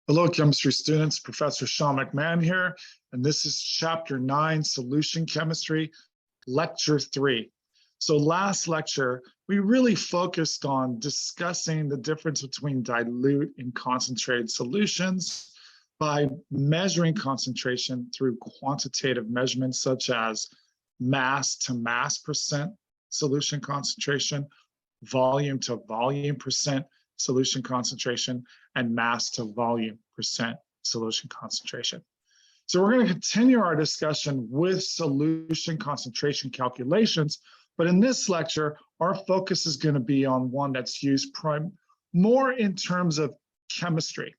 Hello, chemistry students. Professor Sean McMahon here, and this is Chapter 9, Solution Chemistry, Lecture 3. So last lecture, we really focused on discussing the difference between dilute and concentrated solutions by measuring concentration through quantitative measurements such as mass to mass percent solution concentration, volume to volume percent solution concentration, and mass to volume percent solution concentration. So we're going to continue our discussion with solution concentration calculations, but in this lecture, our focus is going to be on one that's used more in terms of chemistry.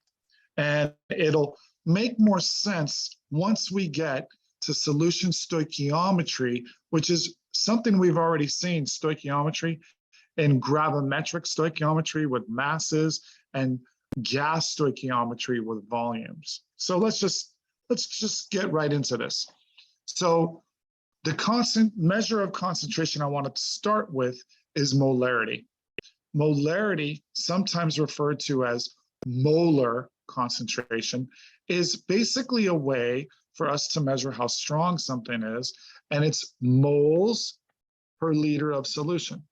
And it'll make more sense once we get to solution stoichiometry, which is something we've already seen, stoichiometry, and gravimetric stoichiometry with masses and gas stoichiometry with volumes. So let's just get right into this. So the constant measure of concentration I wanted to start with is molarity. Molarity, sometimes referred to as molar concentration, is basically a way for us to measure how strong something is, and it's moles per liter of solution.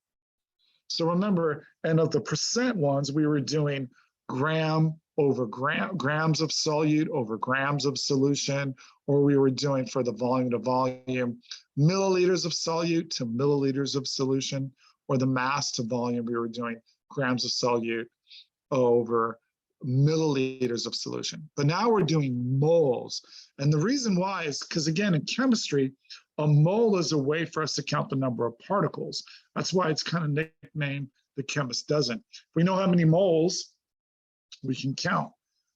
So remember, and of the percent ones, we were doing gram over grams of solute over grams of solution, or we were doing for the volume to volume, milliliters of solute to milliliters of solution, or the mass to volume, we were doing grams of solute over milliliters of solution. But now we're doing moles. And the reason why is because, again, in chemistry, a mole is a way for us to count the number of particles. That's why it's kind of nicknamed the chemist dozen. If we know how many moles, we can count.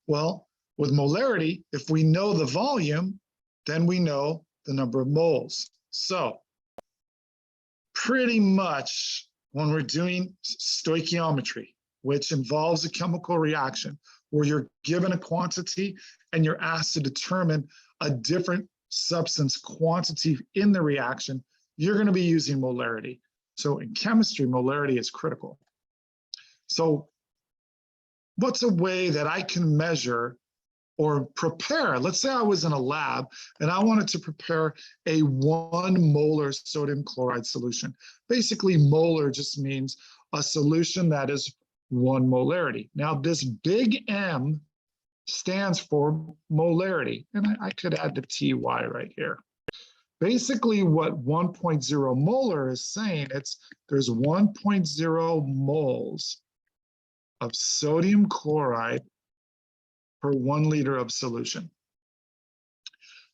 Well, with molarity, if we know the volume, then we know the number of moles. So pretty much when we're doing stoichiometry, which involves a chemical reaction where you're given a quantity and you're asked to determine a different substance quantity in the reaction, you're going to be using molarity. So in chemistry, molarity is critical. So what's a way that I can measure or prepare? Let's say I was in a lab and I wanted to prepare a 1 molar sodium chloride solution. Basically, molar just means a solution that is 1 molarity. Now, this big M stands for molarity, and I could add the TY right here. Basically, what 1.0 molar is saying, there's 1.0 moles of sodium chloride per 1 liter of solution.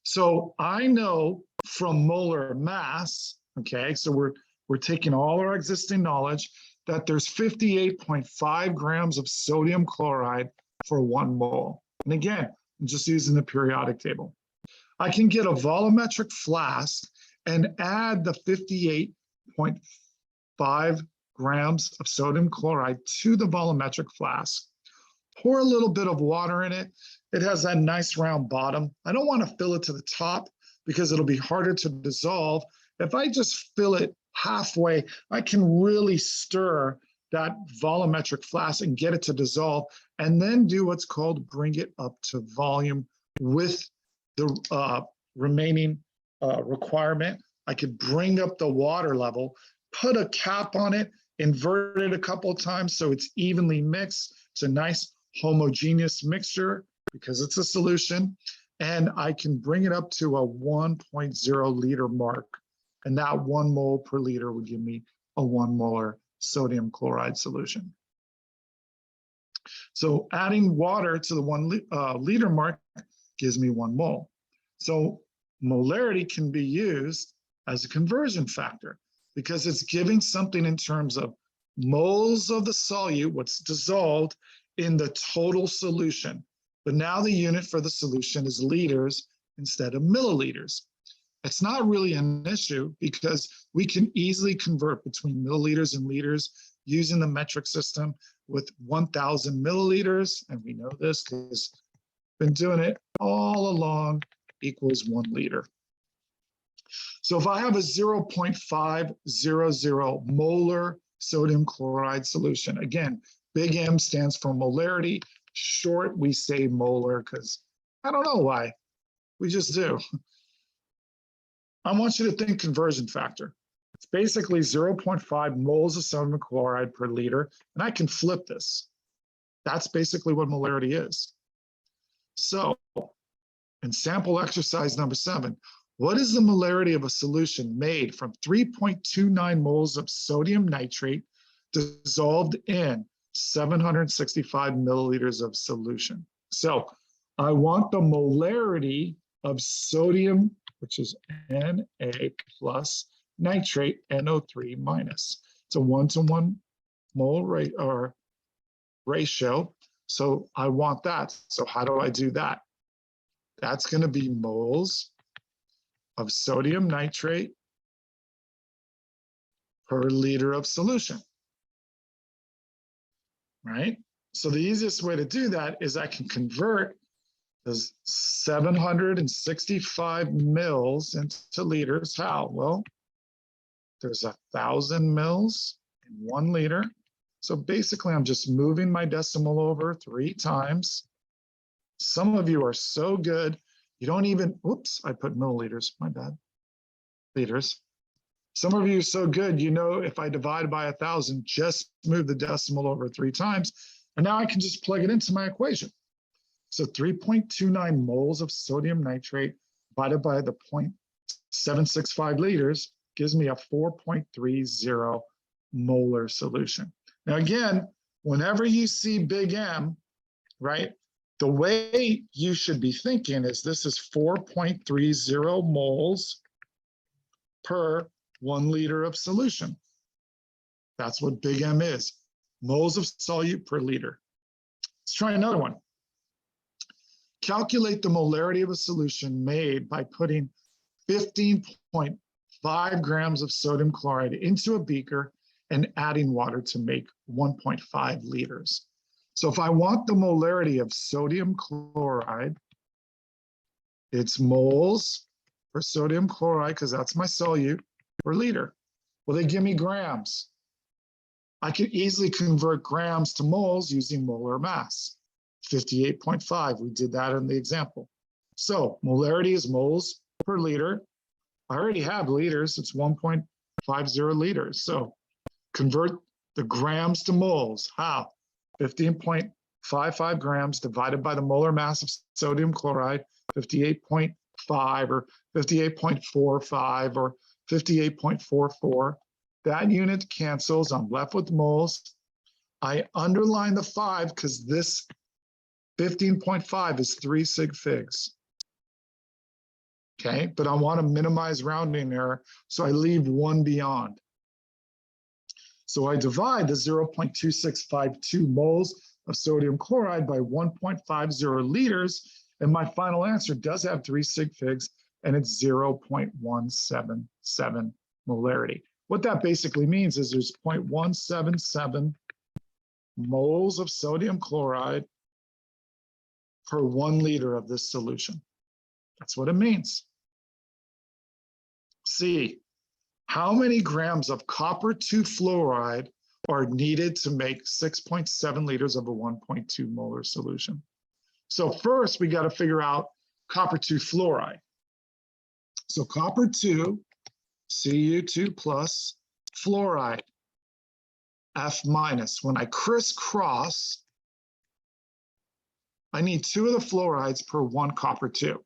So I know from molar mass, okay, so we're taking all our existing knowledge, that there's 58.5 grams of sodium chloride for 1 mole. And again, I'm just using the periodic table. I can get a volumetric flask and add the 58.5 grams of sodium chloride to the volumetric flask. Pour a little bit of water in it. It has that nice round bottom. I don't want to fill it to the top because it'll be harder to dissolve. If I just fill it halfway, I can really stir that volumetric flask and get it to dissolve, and then do what's called bring it up to volume with the remaining requirement. I could bring up the water level, put a cap on it, invert it a couple of times so it's evenly mixed. It's a nice homogeneous mixture because it's a solution, and I can bring it up to a 1.0 liter mark. And that 1 mole per liter would give me a 1 molar sodium chloride solution. So adding water to the 1 liter mark gives me 1 mole. So molarity can be used as a conversion factor because it's giving something in terms of moles of the solute, what's dissolved in the total solution. But now the unit for the solution is liters instead of milliliters. It's not really an issue because we can easily convert between milliliters and liters using the metric system with 1,000 milliliters, and we know this because we've been doing it all along, equals 1 liter. So if I have a 0.500 molar sodium chloride solution, again, big M stands for molarity, short, we say molar because I don't know why. We just do. I want you to think conversion factor. It's basically 0.5 moles of sodium chloride per liter, and I can flip this. That's basically what molarity is. So, in sample exercise number 7, what is the molarity of a solution made from 3.29 moles of sodium nitrate dissolved in 765 milliliters of solution? So I want the molarity of sodium, which is Na plus nitrate, NO3 minus. It's a 1-to-1 mole rate or ratio. So I want that. So how do I do that? That's going to be moles of sodium nitrate per liter of solution, right? So the easiest way to do that is I can convert those 765 mils into liters. How? Well, there's 1,000 mils in 1 liter. So basically, I'm just moving my decimal over 3 times. Some of you are so good, you don't even, whoops, I put milliliters, my bad, liters. Some of you are so good, you know, if I divide by 1,000, just move the decimal over 3 times. And now I can just plug it into my equation. So 3.29 moles of sodium nitrate divided by the 0.765 liters gives me a 4.30 molar solution. Now, again, whenever you see big M, right, the way you should be thinking is this is 4.30 moles per 1 liter of solution. That's what big M is, moles of solute per liter. Let's try another one. Calculate the molarity of a solution made by putting 15.5 grams of sodium chloride into a beaker and adding water to make 1.5 liters. So if I want the molarity of sodium chloride, it's moles per sodium chloride, because that's my solute, per liter. Well, they give me grams. I can easily convert grams to moles using molar mass. 58.5, we did that in the example. So molarity is moles per liter. I already have liters, it's 1.50 liters. So convert the grams to moles. How? 15.55 grams divided by the molar mass of sodium chloride, 58.5 or 58.45 or 58.44. That unit cancels, I'm left with moles. I underline the 5 because this 15.5 is 3 sig figs. Okay, but I want to minimize rounding error, so I leave 1 beyond. So I divide the 0.2652 moles of sodium chloride by 1.50 liters, and my final answer does have 3 sig figs, and it's 0.177 molarity. What that basically means is there's 0.177 moles of sodium chloride per 1 liter of this solution. That's what it means. C, how many grams of copper 2 fluoride are needed to make 6.7 liters of a 1.2 molar solution? So first, we got to figure out copper 2 fluoride. So copper 2, Cu2 plus fluoride, F minus. When I crisscross, I need 2 of the fluorides per 1 copper 2.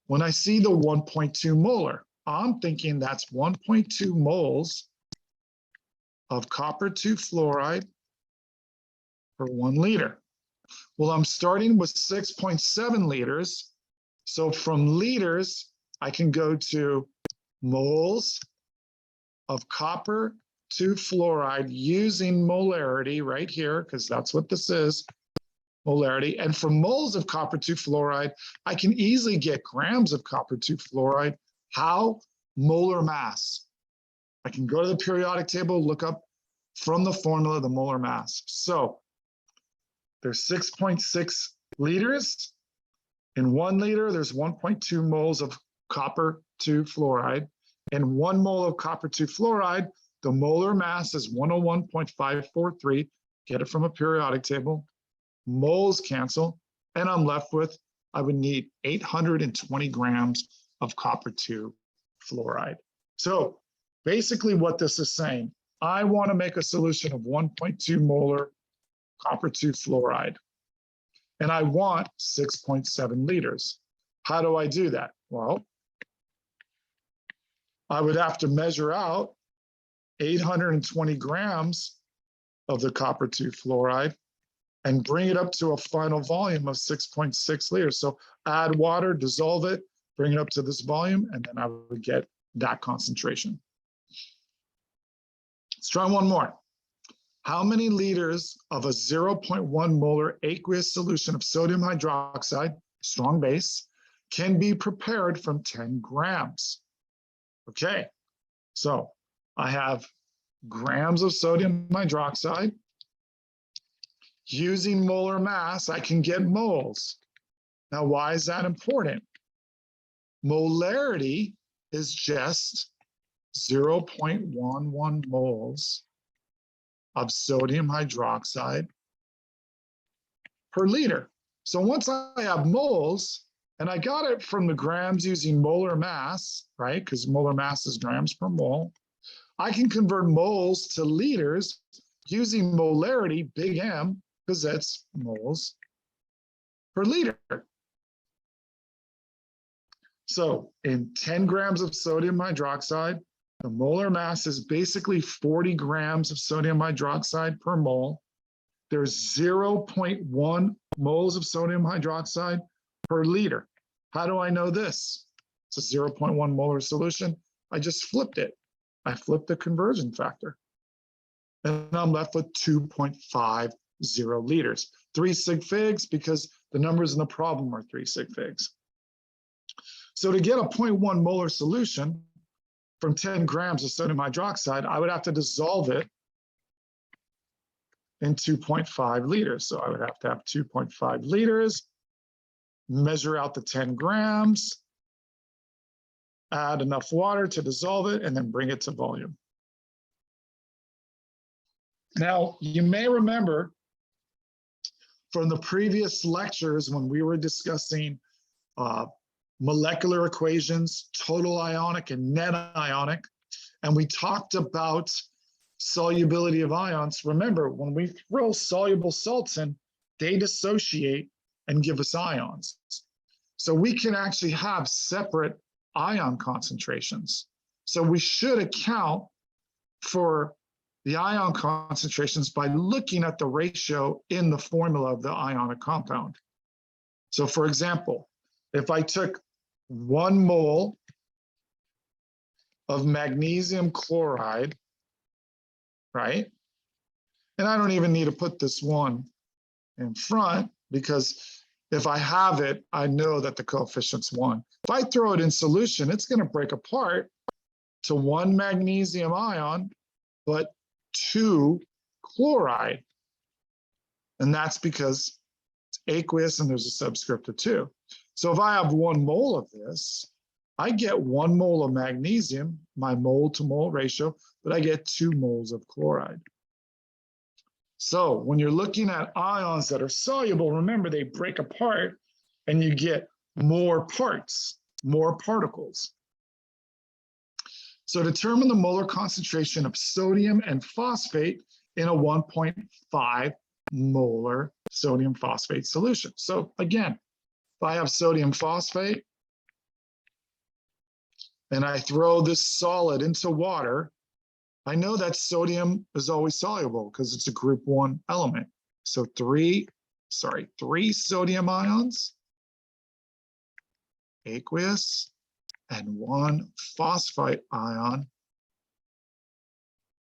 When I see the 1.2 molar, I'm thinking that's 1.2 moles of copper 2 fluoride per 1 liter. Well, I'm starting with 6.7 liters. So from liters, I can go to moles of copper 2 fluoride using molarity right here, because that's what this is, molarity. And from moles of copper 2 fluoride, I can easily get grams of copper 2 fluoride. How? Molar mass. I can go to the periodic table, look up from the formula the molar mass. So there's 6.6 liters. In 1 liter, there's 1.2 moles of copper 2 fluoride. And 1 mole of copper 2 fluoride, the molar mass is 101.543. Get it from a periodic table. moles cancel, and I'm left with, I would need 820 grams of copper 2 fluoride. So basically what this is saying, I want to make a solution of 1.2 molar copper 2 fluoride, and I want 6.7 liters. How do I do that? Well, I would have to measure out 820 grams of the copper 2 fluoride and bring it up to a final volume of 6.6 liters. So add water, dissolve it, bring it up to this volume, and then I would get that concentration. Let's try one more. How many liters of a 0.1 molar aqueous solution of sodium hydroxide, strong base, can be prepared from 10 grams? Okay, so I have grams of sodium hydroxide. Using molar mass, I can get moles. Now, why is that important? Molarity is just 0.11 moles of sodium hydroxide per liter. So once I have moles, and I got it from the grams using molar mass, right? Because molar mass is grams per mole. I can convert moles to liters using molarity, big M, because that's moles per liter. So in 10 grams of sodium hydroxide, the molar mass is basically 40 grams of sodium hydroxide per mole. There's 0.1 moles of sodium hydroxide per liter. How do I know this? It's a 0.1 molar solution. I just flipped it. I flipped the conversion factor. And I'm left with 2.50 liters. 3 sig figs because the numbers in the problem are 3 sig figs. So to get a 0.1 molar solution from 10 grams of sodium hydroxide, I would have to dissolve it in 2.5 liters. So I would have to have 2.5 liters, measure out the 10 grams, add enough water to dissolve it, and then bring it to volume. Now, you may remember from the previous lectures when we were discussing molecular equations, total ionic and net ionic, and we talked about solubility of ions. Remember, when we throw soluble salts in, they dissociate and give us ions. So we can actually have separate ion concentrations. So we should account for the ion concentrations by looking at the ratio in the formula of the ionic compound. So for example, if I took 1 mole of magnesium chloride, right? And I don't even need to put this one in front because if I have it, I know that the coefficient's 1. If I throw it in solution, it's going to break apart to 1 magnesium ion, but 2 chloride. And that's because it's aqueous and there's a subscript of 2. So if I have 1 mole of this, I get 1 mole of magnesium, my mole to mole ratio, but I get 2 moles of chloride. So when you're looking at ions that are soluble, remember they break apart and you get more parts, more particles. So determine the molar concentration of sodium and phosphate in a 1.5 molar sodium phosphate solution. So again, if I have sodium phosphate and I throw this solid into water, I know that sodium is always soluble because it's a group 1 element. So 3 sodium ions, aqueous, and 1 phosphite ion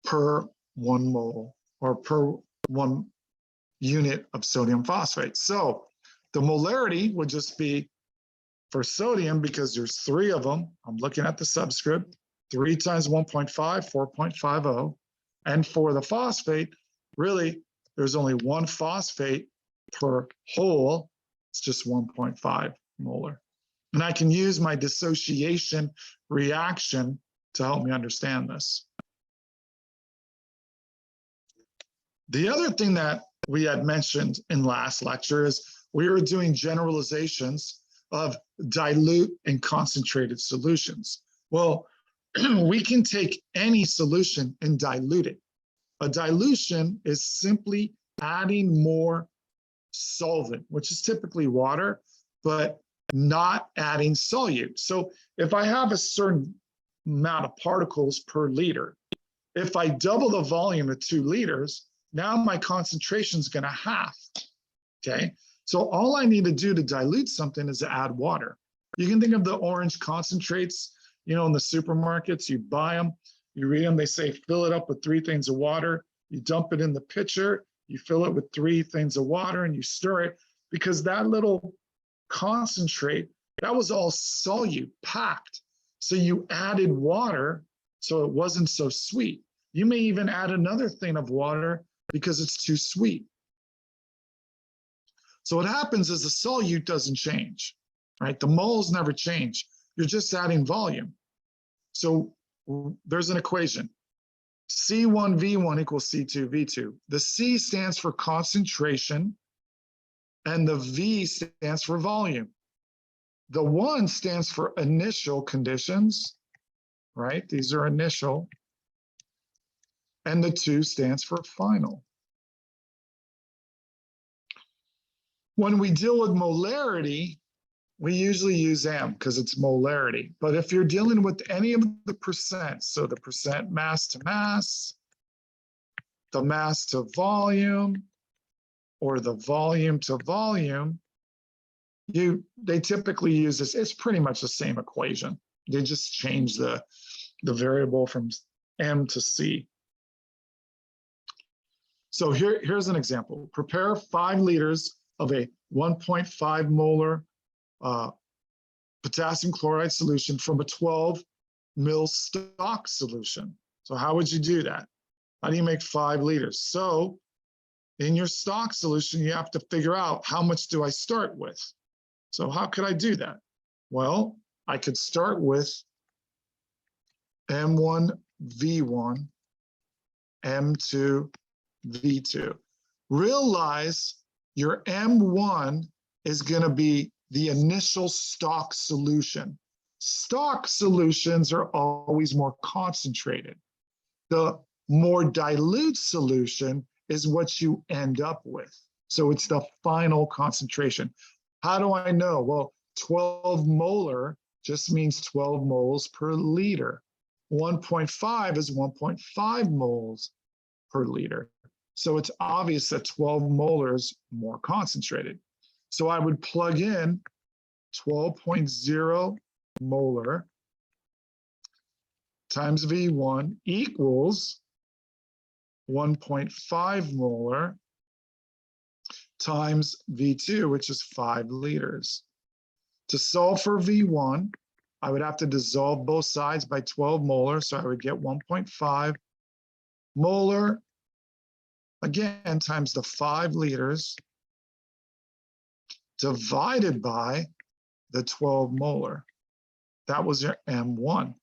per 1 mole or per 1 unit of sodium phosphate. So the molarity would just be for sodium, because there's 3 of them, I'm looking at the subscript, 3 times 1.5, 4.50. And for the phosphate, really, there's only 1 phosphate per whole. It's just 1.5 molar. And I can use my dissociation reaction to help me understand this. The other thing that we had mentioned in last lecture is we were doing generalizations of dilute and concentrated solutions. Well, we can take any solution and dilute it. A dilution is simply adding more solvent, which is typically water, but not adding solute. So if I have a certain amount of particles per liter, if I double the volume of 2 liters, now my concentration is going to half. Okay, so all I need to do to dilute something is to add water. You can think of the orange concentrates, you know, in the supermarkets. You buy them, you read them, they say fill it up with 3 things of water. You dump it in the pitcher, you fill it with 3 things of water, and you stir it, because that little concentrate, that was all solute, packed. So you added water, so it wasn't so sweet. You may even add another thing of water because it's too sweet. So what happens is the solute doesn't change, right? The moles never change. You're just adding volume. So there's an equation. C1V1 equals C2V2. The C stands for concentration, and the V stands for volume. The 1 stands for initial conditions, right? These are initial. And the 2 stands for final. When we deal with molarity, we usually use M because it's molarity. But if you're dealing with any of the percents, so the percent mass to mass, the mass to volume, or the volume to volume, they typically use this. It's pretty much the same equation. They just change the variable from M to C. So here's an example. Prepare 5 liters of a 1.5 molar potassium chloride solution from a 12 ml stock solution. So how would you do that? How do you make 5 liters? So in your stock solution, you have to figure out how much do I start with? So how could I do that? Well, I could start with M1, V1, M2, V2. Realize your M1 is going to be the initial stock solution. Stock solutions are always more concentrated. The more dilute solution is what you end up with. So it's the final concentration. How do I know? Well, 12 molar just means 12 moles per liter. 1.5 is 1.5 moles per liter. So it's obvious that 12 molar is more concentrated. So I would plug in 12.0 molar times V1 equals 1.5 molar times V2, which is 5 liters. To solve for V1, I would have to dissolve both sides by 12 molar, so I would get 1.5 molar, again, times the 5 liters, divided by the 12 molar. That was your M1.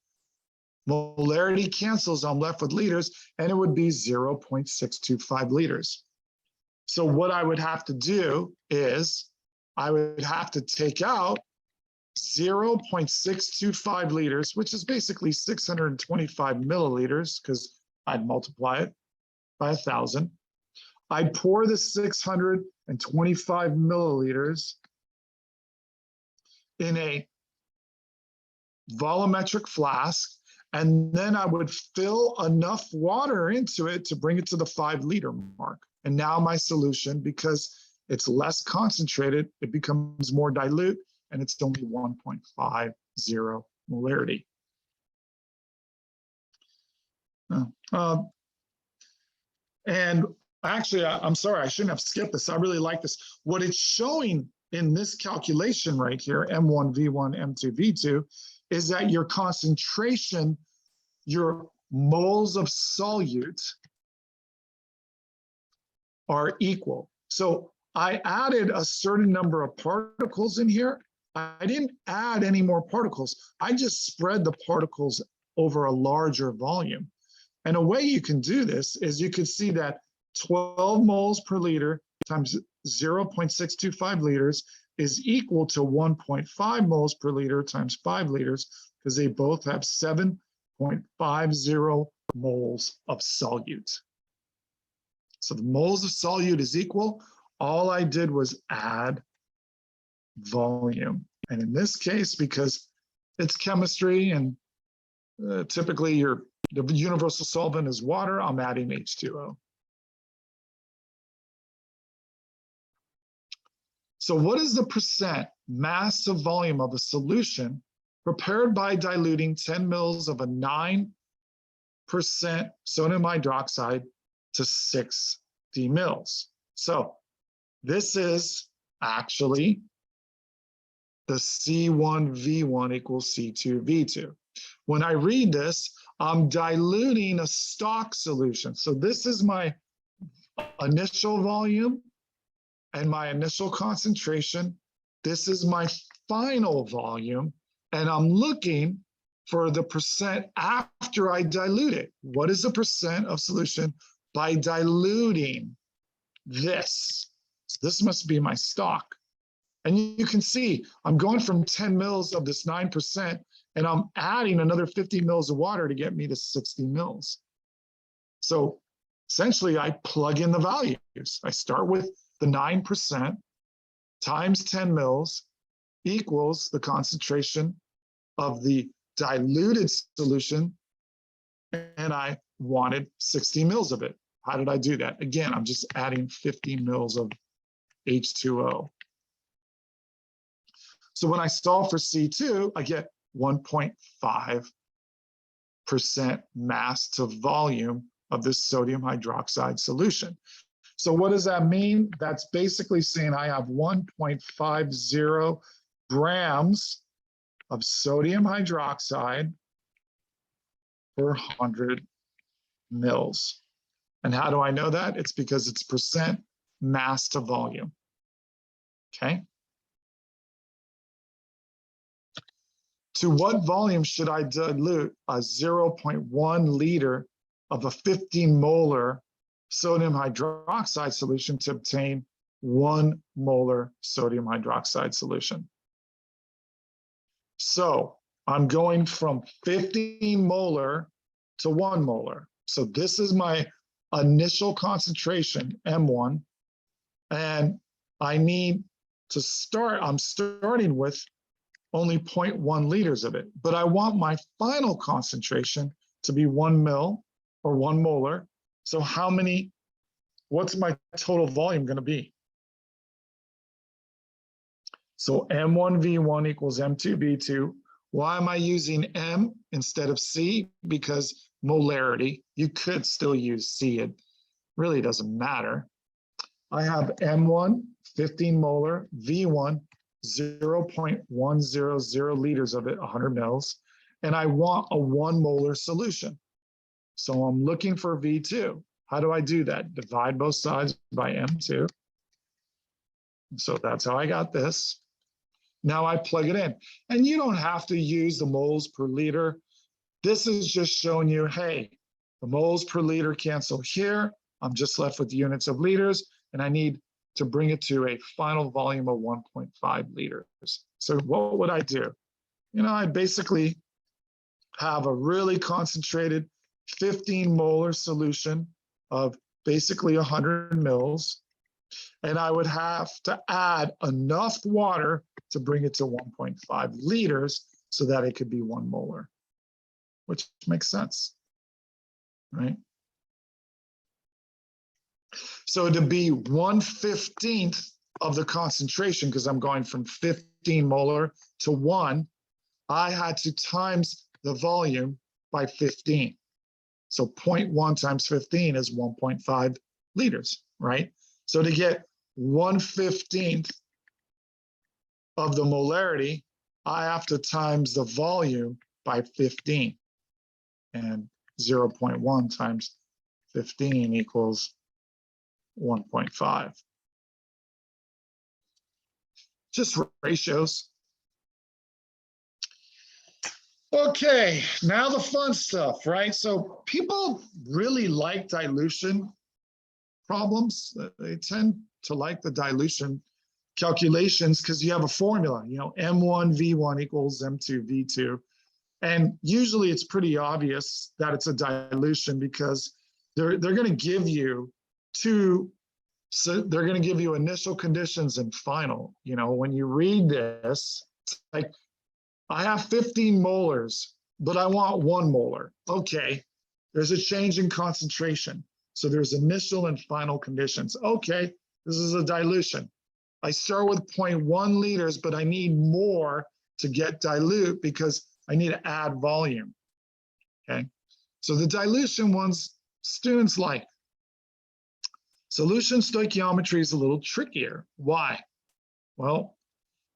Molarity cancels, I'm left with liters, and it would be 0.625 liters. So what I would have to do is I would have to take out 0.625 liters, which is basically 625 milliliters, because I'd multiply it by 1,000. I'd pour the 625 milliliters in a volumetric flask, and then I would fill enough water into it to bring it to the 5 liter mark. And now my solution, because it's less concentrated, it becomes more dilute, and it's only 1.50 molarity. And actually, I'm sorry, I shouldn't have skipped this. I really like this. What it's showing in this calculation right here, M1, V1, M2, V2, is that your concentration, your moles of solute are equal. So I added a certain number of particles in here. I didn't add any more particles. I just spread the particles over a larger volume. And a way you can do this is you can see that 12 moles per liter times 0.625 liters is equal to 1.5 moles per liter times 5 liters, because they both have 7.50 moles of solute. So the moles of solute is equal. All I did was add volume. And in this case, because it's chemistry and typically the universal solvent is water, I'm adding H2O. So what is the percent mass of volume of a solution prepared by diluting 10 mils of a 9% sodium hydroxide to 60 mils? So this is actually the C1V1 equals C2V2. When I read this, I'm diluting a stock solution. So this is my initial volume and my initial concentration. This is my final volume, and I'm looking for the percent after I dilute it. What is the percent of solution by diluting this? So this must be my stock. And you can see I'm going from 10 mils of this 9%, and I'm adding another 50 mils of water to get me to 60 mils. So essentially, I plug in the values. I start with the 9% times 10 mils equals the concentration of the diluted solution, and I wanted 60 mils of it. How did I do that? Again, I'm just adding 50 mils of H2O. So when I solve for C2, I get 1.5% mass to volume of this sodium hydroxide solution. So what does that mean? That's basically saying I have 1.50 grams of sodium hydroxide per 100 mils. And how do I know that? It's because it's percent mass to volume. Okay. To what volume should I dilute a 0.1 liter of a 15 molar sodium hydroxide solution to obtain 1 molar sodium hydroxide solution? So I'm going from 15 molar to 1 molar. So this is my initial concentration, M1, and I need to start, I'm starting with only 0.1 liters of it, but I want my final concentration to be 1 mil or 1 molar. So what's my total volume going to be? So M1V1 equals M2V2. Why am I using M instead of C? Because molarity. You could still use C. It really doesn't matter. I have M1, 15 molar, V1, 0.100 liters of it, 100 mils, and I want a 1 molar solution. So I'm looking for V2. How do I do that? Divide both sides by M2. So that's how I got this. Now I plug it in. And you don't have to use the moles per liter. This is just showing you, hey, the moles per liter cancel here. I'm just left with units of liters, and I need to bring it to a final volume of 1.5 liters. So what would I do? I basically have a really concentrated 15 molar solution of basically 100 mils, and I would have to add enough water to bring it to 1.5 liters so that it could be 1 molar, which makes sense, right? So to be 1/15 of the concentration, because I'm going from 15 molar to 1, I had to times the volume by 15. So 0.1 times 15 is 1.5 liters, right? So to get 1/15 of the molarity, I have to times the volume by 15. And 0.1 times 15 equals 1.5. Just ratios. Okay, now the fun stuff, right? So people really like dilution. problems, they tend to like the dilution calculations because you have a formula, M1 V1 equals M2 V2. And usually it's pretty obvious that it's a dilution because they're going to give you so they're going to give you initial conditions and final. When you read this, it's like, I have 15 molars, but I want 1 molar. Okay, there's a change in concentration. So there's initial and final conditions. Okay, this is a dilution. I start with 0.1 liters, but I need more to get dilute because I need to add volume. Okay, so the dilution ones students like. Solution stoichiometry is a little trickier. Why? Well,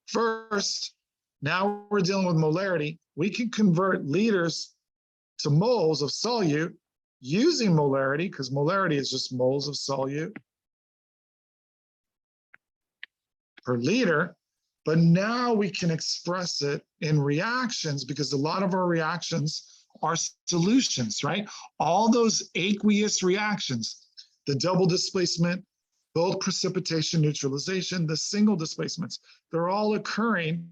first, now we're dealing with molarity. We can convert liters to moles of solute using molarity, because molarity is just moles of solute per liter. But now we can express it in reactions because a lot of our reactions are solutions, right? All those aqueous reactions, the double displacement, bulk precipitation, neutralization, the single displacements, they're all occurring,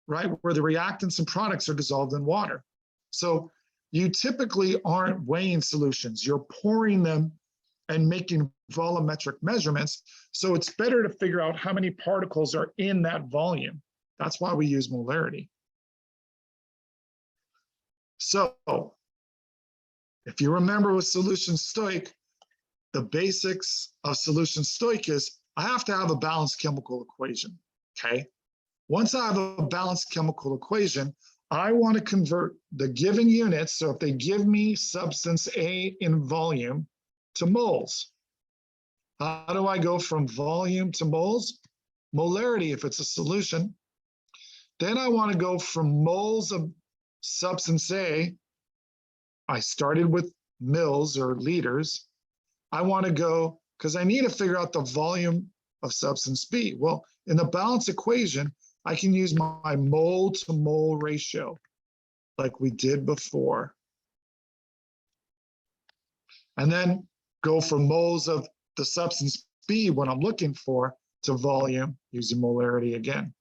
right, where the reactants and products are dissolved in water. So you typically aren't weighing solutions. You're pouring them and making volumetric measurements. So it's better to figure out how many particles are in that volume. That's why we use molarity. So if you remember with solution stoich, the basics of solution stoich is I have to have a balanced chemical equation, okay? Once I have a balanced chemical equation, I want to convert the given units. So if they give me substance A in volume to moles, how do I go from volume to moles? Molarity, if it's a solution. Then I want to go from moles of substance A. I started with mils or liters. I want to go, because I need to figure out the volume of substance B. Well, in the balance equation, I can use my mole to mole ratio like we did before. And then go from moles of the substance B, what I'm looking for, to volume using molarity again.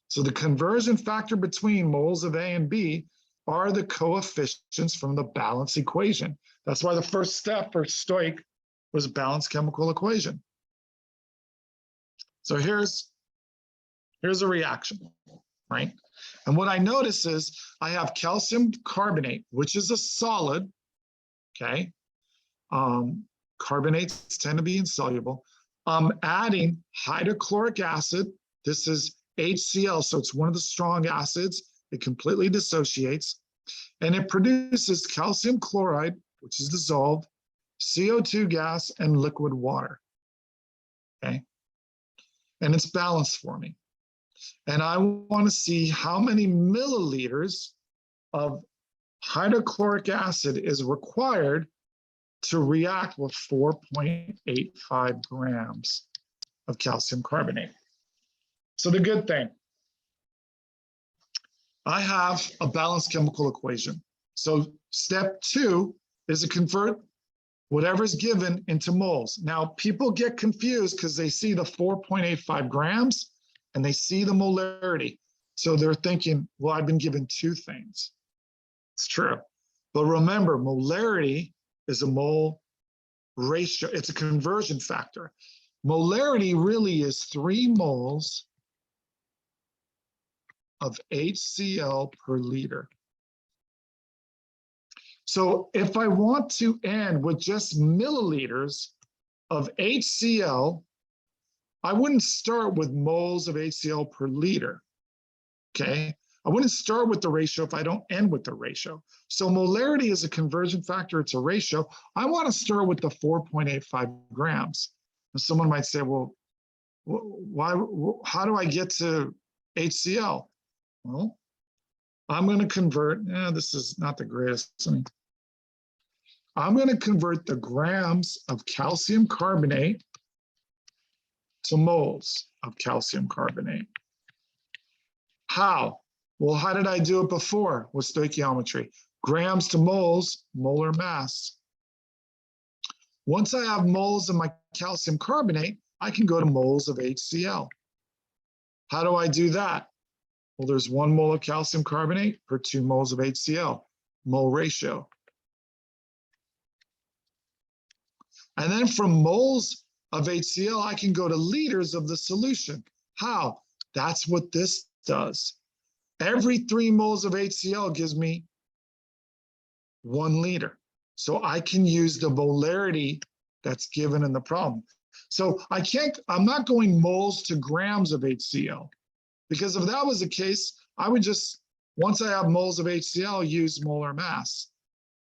So the conversion factor between moles of A and B are the coefficients from the balance equation. That's why the first step for stoich was balanced chemical equation. So here's a reaction, right? And what I notice is I have calcium carbonate, which is a solid, okay? Carbonates tend to be insoluble. I'm adding hydrochloric acid. This is HCl, so it's one of the strong acids. It completely dissociates, and it produces calcium chloride, which is dissolved, CO2 gas, and liquid water, okay? And it's balanced for me. And I want to see how many milliliters of hydrochloric acid is required to react with 4.85 grams of calcium carbonate. So the good thing, I have a balanced chemical equation. So step 2 is to convert whatever's given into moles. Now, people get confused because they see the 4.85 grams and they see the molarity. So they're thinking, well, I've been given 2 things. It's true. But remember, molarity is a mole ratio. It's a conversion factor. Molarity really is 3 moles of HCl per liter. So if I want to end with just milliliters of HCl, I wouldn't start with moles of HCl per liter, okay? I wouldn't start with the ratio if I don't end with the ratio. So molarity is a conversion factor, it's a ratio. I want to start with the 4.85 grams. And someone might say, well, how do I get to HCl? Well, I'm going to convert, this is not the greatest. I'm going to convert the grams of calcium carbonate to moles of calcium carbonate. How? Well, how did I do it before with stoichiometry? Grams to moles, molar mass. Once I have moles of my calcium carbonate, I can go to moles of HCl. How do I do that? Well, there's 1 mole of calcium carbonate per 2 moles of HCl, mole ratio. And then from moles of HCl, I can go to liters of the solution. How? That's what this does. Every 3 moles of HCl gives me 1 liter. So I can use the molarity that's given in the problem. So I'm not going moles to grams of HCl, because if that was the case, I would just, once I have moles of HCl, use molar mass.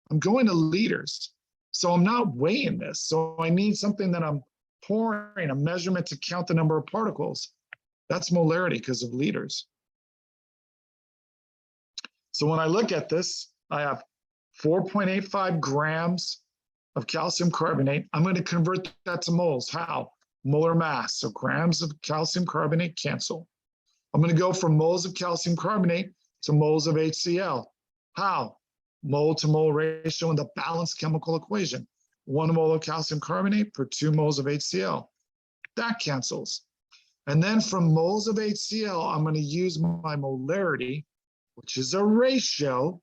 I'm going to liters. So I'm not weighing this. So I need something that I'm pouring, a measurement to count the number of particles. That's molarity because of liters. So when I look at this, I have 4.85 grams of calcium carbonate. I'm going to convert that to moles. How? Molar mass. So grams of calcium carbonate cancel. I'm going to go from moles of calcium carbonate to moles of HCl. How? Mole to mole ratio in the balanced chemical equation. 1 mole of calcium carbonate per 2 moles of HCl. That cancels. And then from moles of HCl, I'm going to use my molarity, which is a ratio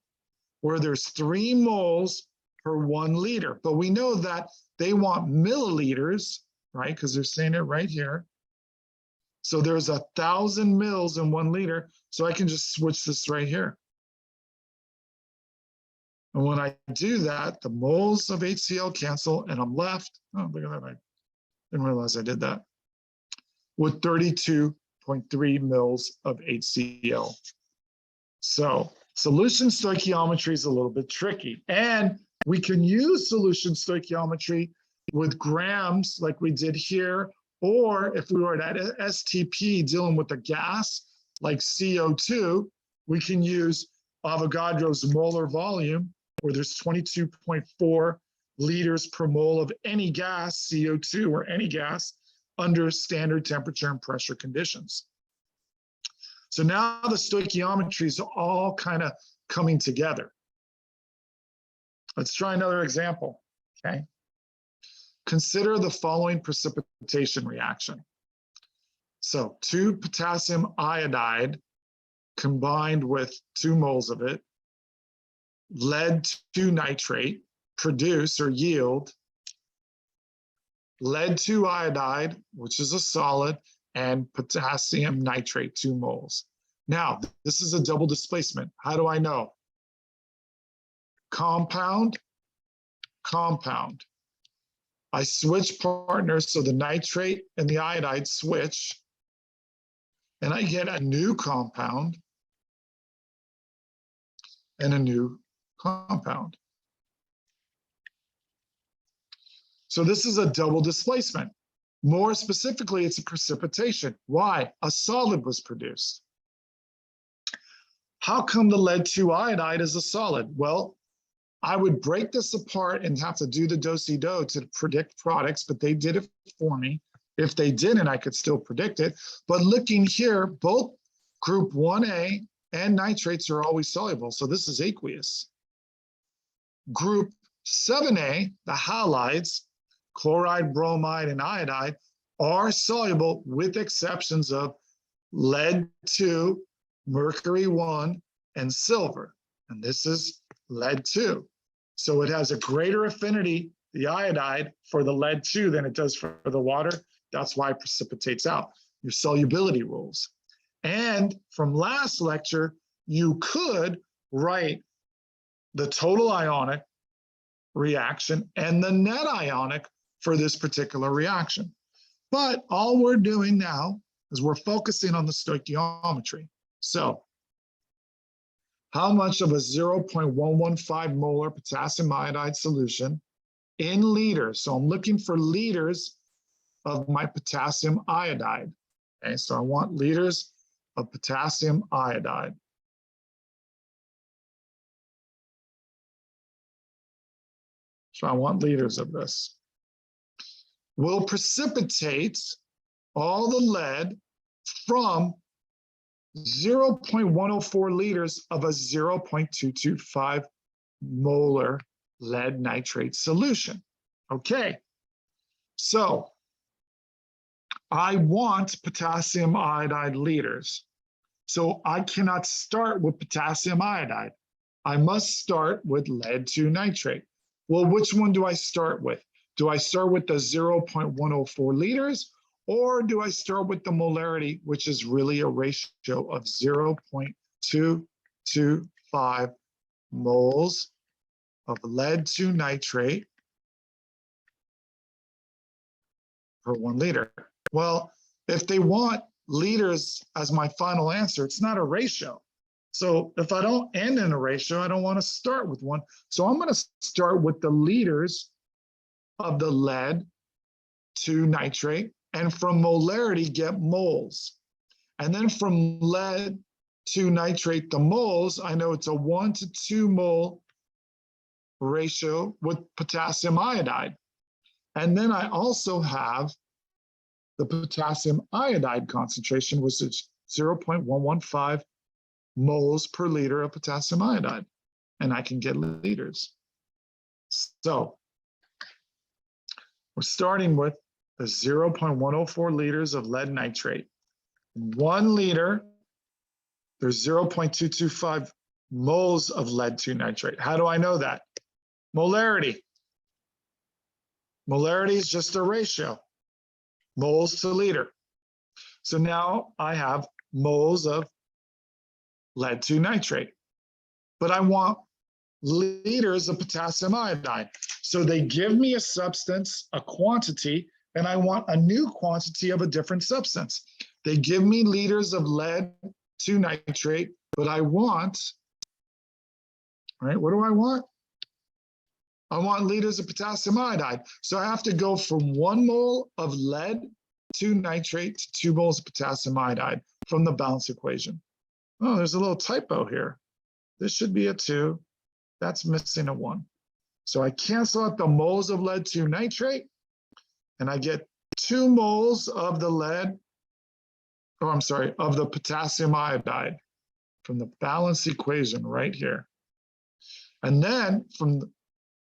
where there's 3 moles per 1 liter. But we know that they want milliliters, right? Because they're saying it right here. So there's 1,000 mils in 1 liter. So I can just switch this right here. And when I do that, the moles of HCl cancel and I'm left, oh, look at that, I didn't realize I did that, with 32.3 mils of HCl. So solution stoichiometry is a little bit tricky. And we can use solution stoichiometry with grams like we did here, or if we were at STP dealing with a gas like CO2, we can use Avogadro's molar volume, where there's 22.4 liters per mole of any gas, CO2 or any gas, under standard temperature and pressure conditions. So now the stoichiometry is all kind of coming together. Let's try another example, okay? Consider the following precipitation reaction. So 2 potassium iodide combined with 2 moles of it, lead 2 nitrate, produce or yield lead 2 iodide, which is a solid, and potassium nitrate 2 moles. Now, this is a double displacement. How do I know? Compound, compound. I switch partners, so the nitrate and the iodide switch, and I get a new compound and a new compound. So this is a double displacement. More specifically, it's a precipitation. Why? A solid was produced. How come the lead 2 iodide is a solid? Well, I would break this apart and have to do the do-si-do to predict products, but they did it for me. If they didn't, I could still predict it. But looking here, both group 1A and nitrates are always soluble. So this is aqueous. Group 7A, the halides, chloride, bromide, and iodide, are soluble with exceptions of lead 2, mercury 1, and silver. And this is lead 2. So it has a greater affinity, the iodide, for the lead 2 than it does for the water. That's why it precipitates out. Your solubility rules. And from last lecture, you could write the total ionic reaction and the net ionic for this particular reaction. But all we're doing now is we're focusing on the stoichiometry. So how much of a 0.115 molar potassium iodide solution in liters? So I'm looking for liters of my potassium iodide. Okay, so I want liters of potassium iodide. So I want liters of this. Will precipitate all the lead from 0.104 liters of a 0.225 molar lead nitrate solution. Okay, So I want potassium iodide liters. So I cannot start with potassium iodide. I must start with lead 2 nitrate. Well, which one do I start with? Do I start with the 0.104 liters, or do I start with the molarity, which is really a ratio of 0.225 moles of lead 2 nitrate per 1 liter? Well, if they want liters as my final answer, it's not a ratio. So if I don't end in a ratio, I don't want to start with one. So I'm going to start with the liters of the lead 2 nitrate, and from molarity get moles. And then from lead 2 nitrate, the moles, I know it's a 1 to 2 mole ratio with potassium iodide. And then I also have the potassium iodide concentration, which is 0.115 moles per liter of potassium iodide, and I can get liters. So we're starting with the 0.104 liters of lead nitrate. 1 liter, there's 0.225 moles of lead 2 nitrate. How do I know that? Molarity. Molarity is just a ratio, moles to liter. So now I have moles of lead 2 nitrate, but I want liters of potassium iodide. So they give me a substance, a quantity, and I want a new quantity of a different substance. They give me liters of lead 2 nitrate, but I want, right, what do I want? I want liters of potassium iodide. So I have to go from 1 mole of lead 2 nitrate to 2 moles of potassium iodide from the balance equation. Oh, there's a little typo here. This should be a 2. That's missing a 1. So I cancel out the moles of lead 2 nitrate, and I get 2 moles of the lead, or I'm sorry, of the potassium iodide from the balance equation right here. And then from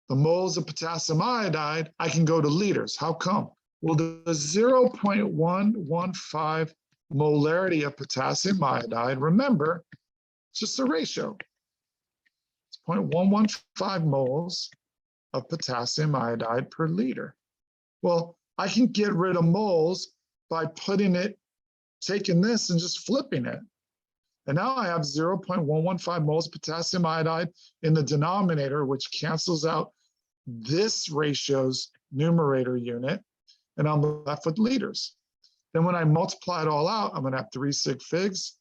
the moles of potassium iodide, I can go to liters. How come? Well, the 0.115 molarity of potassium iodide, remember, it's just a ratio. It's 0.115 moles of potassium iodide per liter. Well, I can get rid of moles by taking this and just flipping it. And now I have 0.115 moles of potassium iodide in the denominator, which cancels out this ratio's numerator unit, and I'm left with liters. Then when I multiply it all out, I'm going to have 3 sig figs,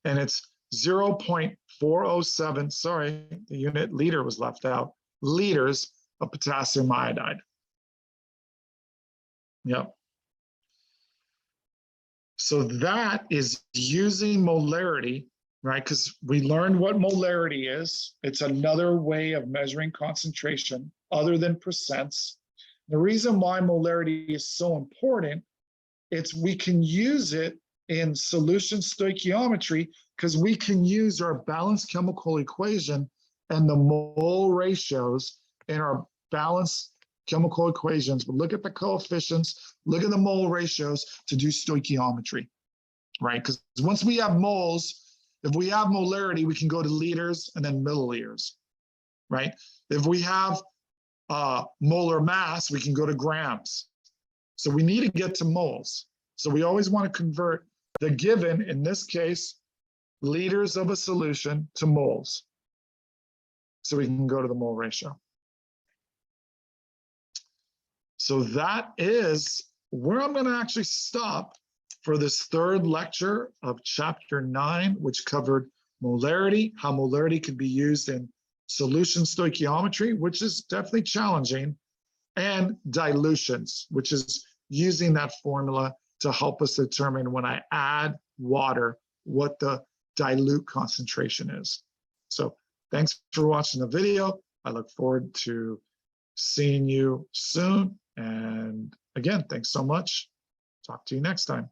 and it's 0.407, sorry, the unit liter was left out, liters of potassium iodide. Yep. So that is using molarity, right? Because we learned what molarity is. It's another way of measuring concentration other than percents. The reason why molarity is so important, we can use it in solution stoichiometry because we can use our balanced chemical equation and the mole ratios in our balanced chemical equations. But look at the coefficients, look at the mole ratios to do stoichiometry, right? Because once we have moles, if we have molarity, we can go to liters and then milliliters, right? If we have molar mass, we can go to grams. So we need to get to moles. So we always want to convert the given, in this case, liters of a solution to moles. So we can go to the mole ratio. So that is where I'm going to actually stop for this third lecture of chapter 9, which covered molarity, how molarity could be used in solution stoichiometry, which is definitely challenging, and dilutions, which is using that formula to help us determine when I add water, what the dilute concentration is. So thanks for watching the video. I look forward to seeing you soon. And again, thanks so much. Talk to you next time.